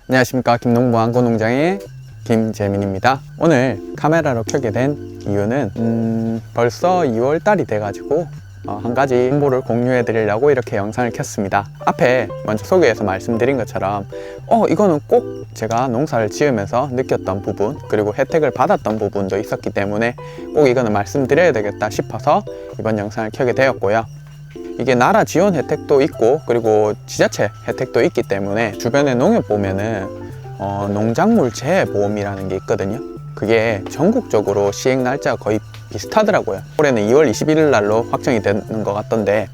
안녕하십니까. 김농부 안구농장의 김재민입니다. 오늘 카메라로 켜게 된 이유는 벌써 2월달이 돼가지고 한 가지 정보를 공유해 드리려고 이렇게 영상을 켰습니다. 앞에 먼저 소개해서 말씀드린 것처럼 이거는 꼭 제가 농사를 지으면서 느꼈던 부분, 그리고 혜택을 받았던 부분도 있었기 때문에 꼭 이거는 말씀드려야 되겠다 싶어서 이번 영상을 켜게 되었고요. 이게 나라 지원 혜택도 있고 그리고 지자체 혜택도 있기 때문에 주변에 농협 보면은 농작물 재해 보험이라는 게 있거든요. 그게 전국적으로 시행 날짜가 거의 비슷하더라고요. 올해는 2월 21일 날로 확정이 되는 것 같던데,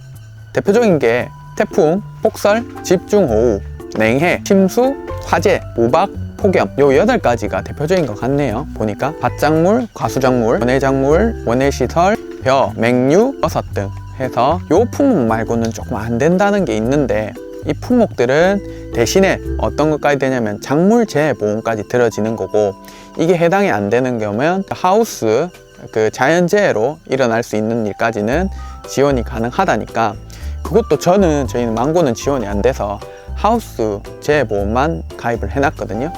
대표적인 게 태풍, 폭설, 집중호우, 냉해, 침수, 화재, 우박, 폭염, 요 8가지가 대표적인 것 같네요. 보니까 밭작물, 과수작물, 원예작물, 원예시설, 벼, 맹류, 버섯 등 해서 요 품목 말고는 조금 안 된다는 게 있는데, 이 품목들은 대신에 어떤 것까지 되냐면 작물재해보험까지 들어지는 거고, 이게 해당이 안 되는 경우면 하우스 자연재해로 일어날 수 있는 일까지는 지원이 가능하다니까, 그것도 저희는 망고는 지원이 안 돼서 하우스 재해보험만 가입을 해놨거든요.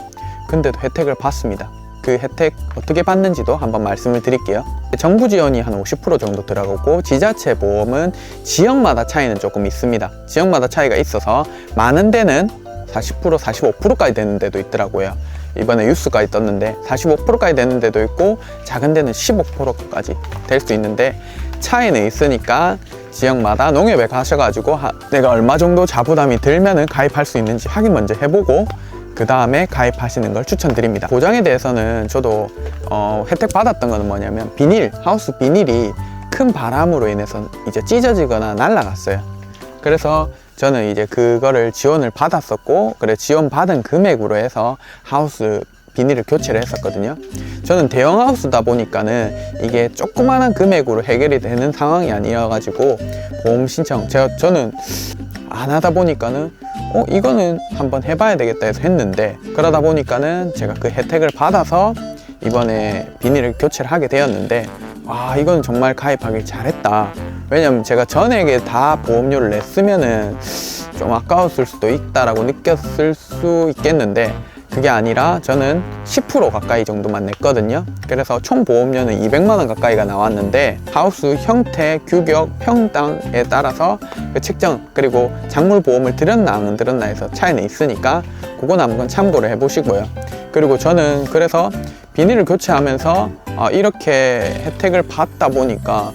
근데도 혜택을 받습니다. 그 혜택 어떻게 받는지도 한번 말씀을 드릴게요. 정부 지원이 한 50% 정도 들어가고, 지자체 보험은 지역마다 차이는 조금 있습니다. 지역마다 차이가 있어서 많은 데는 40%, 45%까지 되는 데도 있더라고요. 이번에 뉴스까지 떴는데 45%까지 되는 데도 있고, 작은 데는 15%까지 될 수 있는데 차이는 있으니까 지역마다 농협에 가셔가지고 내가 얼마 정도 자부담이 들면은 가입할 수 있는지 확인 먼저 해보고 그 다음에 가입하시는 걸 추천드립니다. 보장에 대해서는 저도 혜택 받았던 거는 뭐냐면 하우스 비닐이 큰 바람으로 인해서 이제 찢어지거나 날아갔어요. 그래서 저는 이제 그거를 지원을 받았었고, 그래 지원받은 금액으로 해서 하우스 비닐을 교체를 했었거든요. 저는 대형 하우스다 보니까는 이게 조그마한 금액으로 해결이 되는 상황이 아니어가지고 보험 신청 저는 안 하다 보니까는 이거는 한번 해봐야 되겠다 해서 했는데, 그러다 보니까는 제가 그 혜택을 받아서 이번에 비닐을 교체를 하게 되었는데, 이건 정말 가입하길 잘했다. 왜냐면 제가 전액에 다 보험료를 냈으면은 좀 아까웠을 수도 있다라고 느꼈을 수 있겠는데, 그게 아니라 저는 10% 가까이 정도만 냈거든요. 그래서 총 보험료는 200만 원 가까이가 나왔는데, 하우스 형태, 규격, 평당에 따라서 그 책정, 그리고 작물 보험을 들였나 안 들였나 해서 차이는 있으니까 그건 한번 참고를 해보시고요. 그리고 저는 그래서 비닐을 교체하면서 이렇게 혜택을 받다 보니까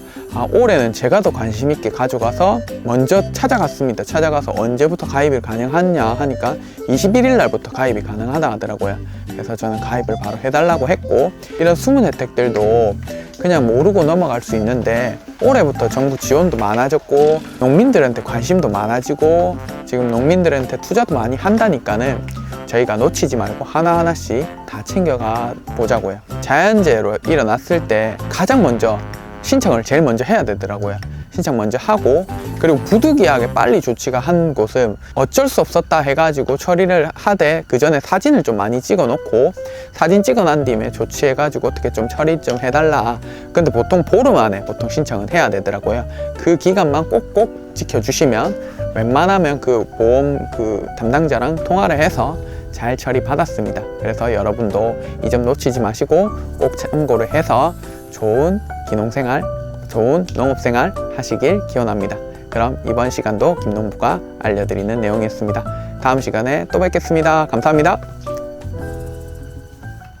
올해는 제가 더 관심 있게 가져가서 먼저 찾아갔습니다. 찾아가서 언제부터 가입이 가능하냐 하니까 21일 날부터 가입이 가능하다 하더라고요. 그래서 저는 가입을 바로 해달라고 했고, 이런 숨은 혜택들도 그냥 모르고 넘어갈 수 있는데, 올해부터 정부 지원도 많아졌고 농민들한테 관심도 많아지고 지금 농민들한테 투자도 많이 한다니까는 저희가 놓치지 말고 하나하나씩 다 챙겨가 보자고요. 자연재해로 일어났을 때 가장 먼저 신청을 제일 먼저 해야 되더라고요. 신청 먼저 하고, 그리고 부득이하게 빨리 조치가 한 곳은 어쩔 수 없었다 해가지고 처리를 하되 그 전에 사진을 좀 많이 찍어 놓고, 사진 찍어 난 뒤에 조치해가지고 어떻게 좀 처리 좀 해달라. 근데 보통 보름 안에 보통 신청은 해야 되더라고요. 그 기간만 꼭꼭 지켜주시면 웬만하면 그 보험 담당자랑 통화를 해서 잘 처리 받았습니다. 그래서 여러분도 이 점 놓치지 마시고 꼭 참고를 해서 좋은 기농생활, 좋은 농업생활 하시길 기원합니다. 그럼 이번 시간도 김농부가 알려드리는 내용이었습니다. 다음 시간에 또 뵙겠습니다. 감사합니다.